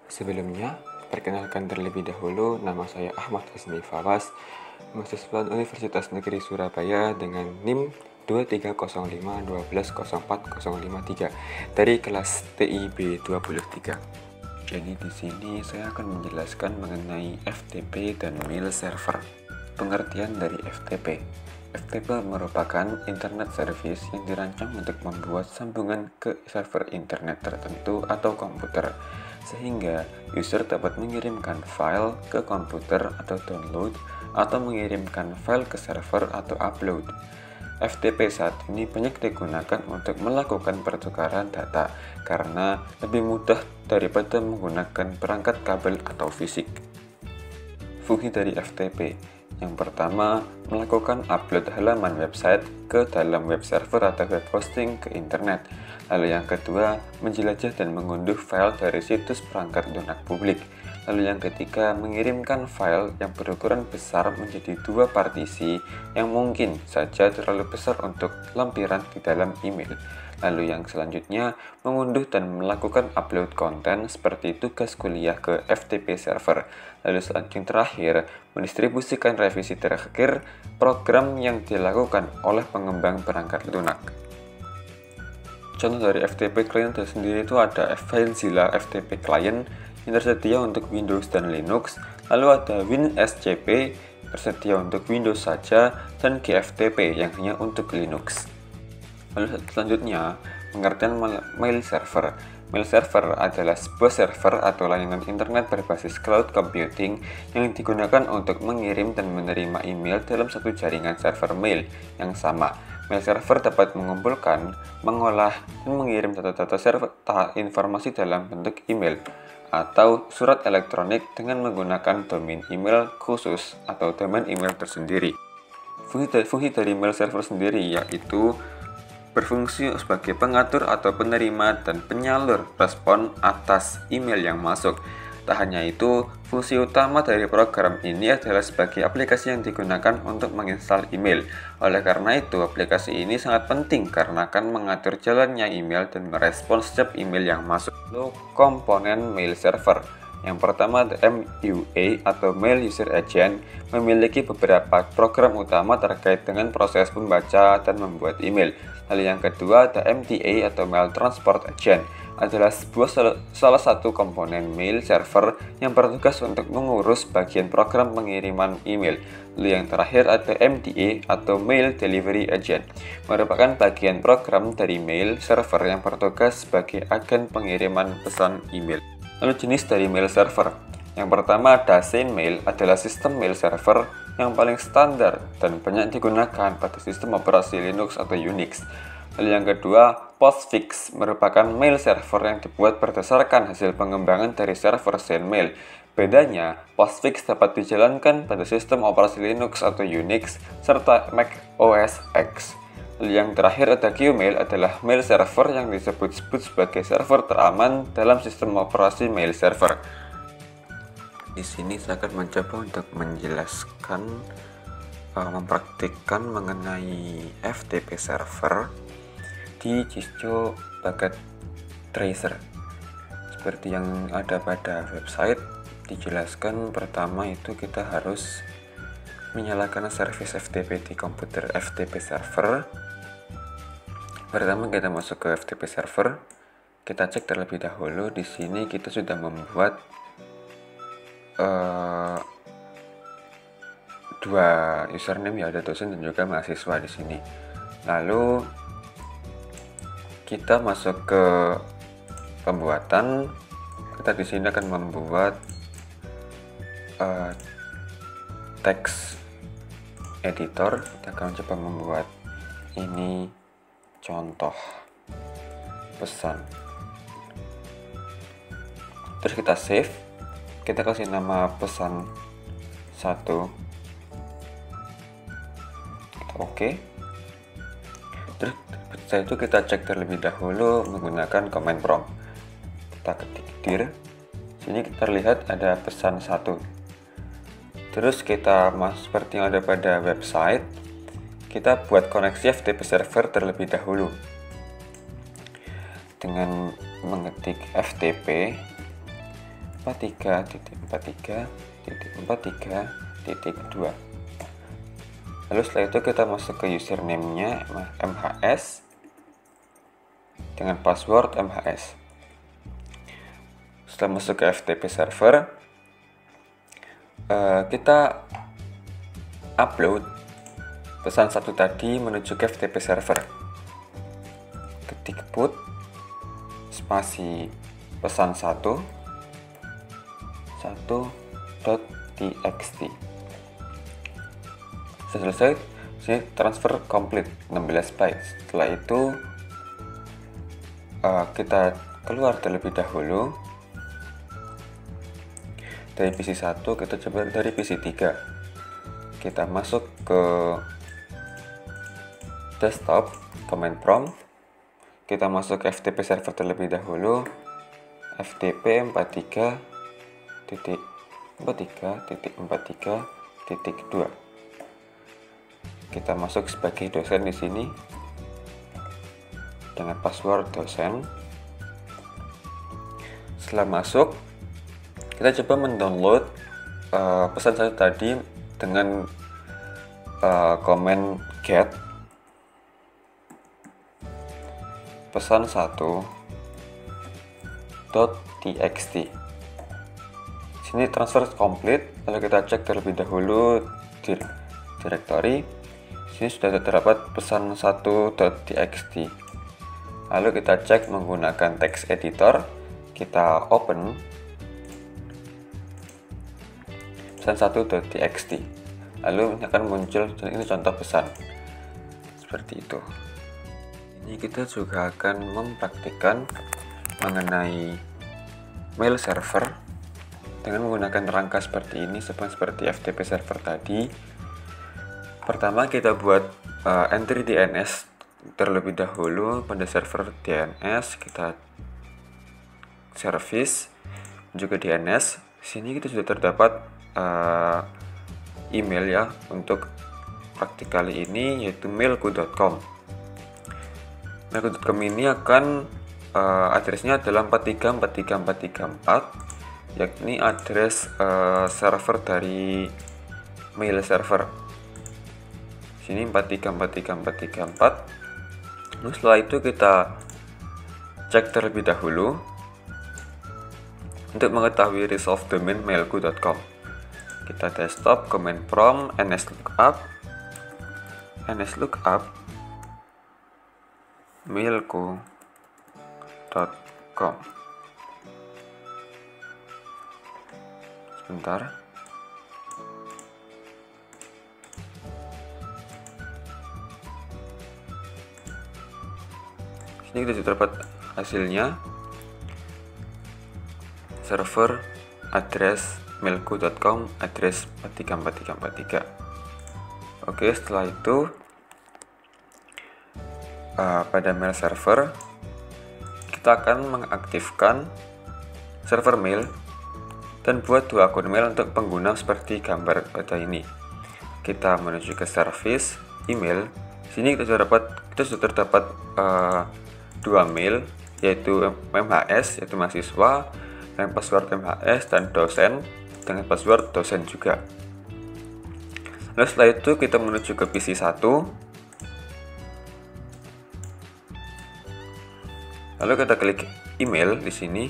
Sebelumnya, perkenalkan terlebih dahulu, nama saya Ahmad Hasmi Fawas, mahasiswa Universitas Negeri Surabaya dengan NIM 2305120453 dari kelas TIB 23. Jadi di sini saya akan menjelaskan mengenai FTP dan mail server. Pengertian dari FTP. FTP merupakan internet service yang dirancang untuk membuat sambungan ke server internet tertentu atau komputer, sehingga user dapat mengirimkan file ke komputer atau download, atau mengirimkan file ke server atau upload. FTP saat ini banyak digunakan untuk melakukan pertukaran data karena lebih mudah daripada menggunakan perangkat kabel atau fisik. Fungsi dari FTP. Yang pertama, melakukan upload halaman website ke dalam web server atau web hosting ke internet. Lalu yang kedua, menjelajah dan mengunduh file dari situs perangkat lunak publik. Lalu yang ketiga, mengirimkan file yang berukuran besar menjadi dua partisi yang mungkin saja terlalu besar untuk lampiran di dalam email. Lalu yang selanjutnya, mengunduh dan melakukan upload konten seperti tugas kuliah ke FTP server. Lalu selanjutnya terakhir, mendistribusikan revisi terakhir program yang dilakukan oleh pengembang perangkat lunak. Contoh dari FTP client sendiri itu ada FileZilla FTP client yang tersedia untuk Windows dan Linux, lalu ada WinSCP tersedia untuk Windows saja, dan GFTP yang hanya untuk Linux. Lalu selanjutnya, pengertian mail server. Mail server adalah sebuah server atau layanan internet berbasis cloud computing yang digunakan untuk mengirim dan menerima email dalam satu jaringan server mail yang sama. Mail server dapat mengumpulkan, mengolah, dan mengirim data informasi dalam bentuk email atau surat elektronik dengan menggunakan domain email khusus atau domain email tersendiri. Fungsi dari mail server sendiri yaitu berfungsi sebagai pengatur atau penerima dan penyalur respon atas email yang masuk. Tak hanya itu, fungsi utama dari program ini adalah sebagai aplikasi yang digunakan untuk menginstal email. Oleh karena itu, aplikasi ini sangat penting karena akan mengatur jalannya email dan merespons setiap email yang masuk. Lalu, komponen mail server. Yang pertama, MUA atau Mail User Agent memiliki beberapa program utama terkait dengan proses membaca dan membuat email. Lalu yang kedua, ada MTA atau Mail Transport Agent adalah salah satu komponen mail server yang bertugas untuk mengurus bagian program pengiriman email. Lalu yang terakhir ada MDA atau Mail Delivery Agent, merupakan bagian program dari mail server yang bertugas sebagai agen pengiriman pesan email. Lalu jenis dari mail server. Yang pertama ada SendMail, adalah sistem mail server yang paling standar dan banyak digunakan pada sistem operasi Linux atau Unix. Lalu yang kedua, Postfix merupakan mail server yang dibuat berdasarkan hasil pengembangan dari server SendMail. Bedanya, Postfix dapat dijalankan pada sistem operasi Linux atau Unix serta Mac OS X. Yang terakhir ada Qmail, adalah mail server yang disebut-sebut sebagai server teraman dalam sistem operasi mail server. Di sini saya akan mencoba untuk menjelaskan, mempraktikkan mengenai FTP server di Cisco Packet Tracer. Seperti yang ada pada website, dijelaskan pertama itu kita harus menyalakan service FTP di komputer FTP server. Pertama kita masuk ke FTP server, kita cek terlebih dahulu. Di sini kita sudah membuat dua username, ya, ada dosen dan juga mahasiswa di sini. Lalu kita masuk ke pembuatan. Kita di sini akan membuat text editor. Kita akan coba membuat ini contoh pesan. Terus kita save, kita kasih nama pesan 1. Oke. Terus setelah itu kita cek terlebih dahulu menggunakan command prompt. Kita ketik dir. Sini kita lihat ada pesan 1. Terus kita seperti yang ada pada website, kita buat koneksi FTP server terlebih dahulu dengan mengetik FTP 43.43.43.2. Lalu setelah itu kita masuk ke username-nya MHS dengan password MHS. Setelah masuk ke FTP server, kita upload pesan satu tadi menuju ke FTP server. Ketik put spasi pesan 1.txt. Selesai, sini transfer complete 16 bytes. Setelah itu kita keluar terlebih dahulu dari PC 1, kita coba dari PC 3. Kita masuk ke desktop, command prompt, kita masuk ke FTP server terlebih dahulu, FTP 43.43.43.2. Kita masuk sebagai dosen di sini dengan password dosen. Setelah masuk, kita coba mendownload pesan saya tadi dengan command get pesan 1.txt. Sini transfer complete. Lalu kita cek terlebih dahulu directory. Sini sudah terdapat pesan 1.txt. Lalu kita cek menggunakan text editor. Kita open pesan 1.txt. Lalu akan muncul ini contoh pesan seperti itu. Ini kita juga akan mempraktikkan mengenai mail server dengan menggunakan rangka seperti ini, seperti FTP server tadi. Pertama kita buat entry DNS terlebih dahulu pada server DNS. Kita service juga DNS. Sini kita sudah terdapat email ya untuk praktik kali ini, yaitu mailku.com. Mailku.com ini akan addressnya adalah 43.43.43.4, yakni address server dari mail server. Sini 43.43.43.4. Lalu setelah itu kita cek terlebih dahulu untuk mengetahui resolve domain mailku.com. Kita desktop, command prompt, nslookup mailku.com. Sebentar. Sini kita sudah dapat hasilnya. Server address mailku.com, address 43.43.43. Oke, setelah itu pada mail server kita akan mengaktifkan server mail dan buat dua akun mail untuk pengguna seperti gambar pada ini. Kita menuju ke service email. Sini kita sudah terdapat dua mail, yaitu MHS yaitu mahasiswa dengan password MHS, dan dosen dengan password dosen juga. Lalu setelah itu kita menuju ke PC 1. Lalu kita klik email di sini.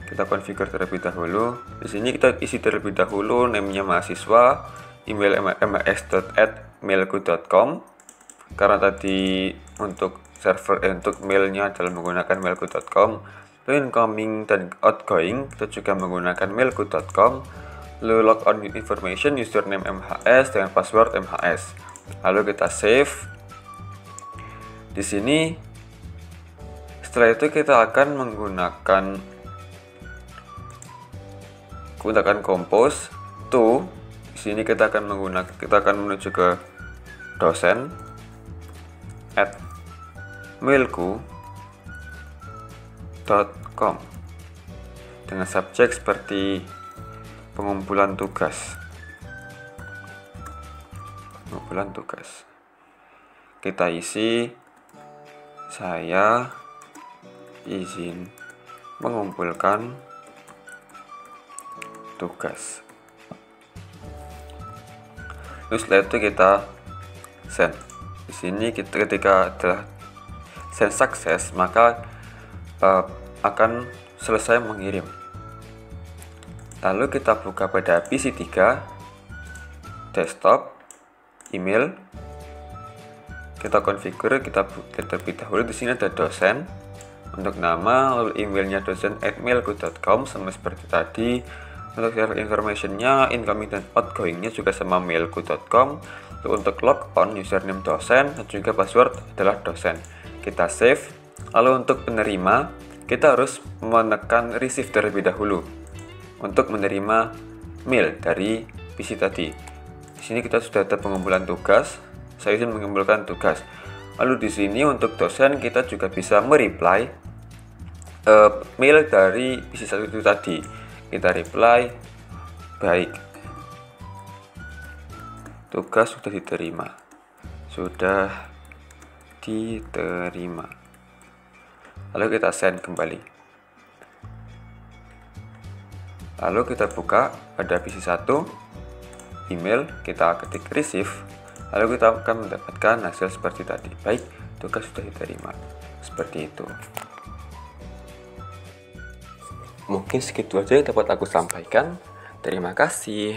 Kita configure terlebih dahulu. Di sini kita isi terlebih dahulu name-nya mahasiswa, email ms.mailku.com. Karena tadi untuk server untuk mailnya adalah menggunakan mailku.com. Lalu incoming dan outgoing kita juga menggunakan mailku.com. Lalu logon information, username MHS dengan password MHS. Lalu kita save. Di sini setelah itu kita akan menggunakan compose to. Di sini kita akan menuju ke dosen at mailku.com dengan subjek seperti pengumpulan tugas. Kita isi, saya izin mengumpulkan tugas. Terus setelah itu kita send. Di sini ketika telah send sukses, maka akan selesai mengirim. Lalu kita buka pada PC 3, desktop, email. Kita configure, kita terlebih dahulu. Di sini ada dosen untuk nama, lalu emailnya dosen@mailku.com sama seperti tadi. Untuk server informationnya, incoming dan outgoingnya juga sama mailku.com. Untuk logon, username dosen dan juga password adalah dosen. Kita save. Lalu untuk penerima, kita harus menekan receive terlebih dahulu untuk menerima mail dari PC tadi. Di sini kita sudah ada pengumpulan tugas. Saya ingin mengumpulkan tugas. Lalu di sini untuk dosen kita juga bisa mereply mail dari PC 1 itu tadi. Kita reply, baik, tugas sudah diterima. Sudah diterima. Lalu kita send kembali. Lalu kita buka pada PC 1, email, kita ketik receive, lalu kita akan mendapatkan hasil seperti tadi. Baik, tugas sudah diterima. Seperti itu. Mungkin segitu aja yang dapat aku sampaikan. Terima kasih.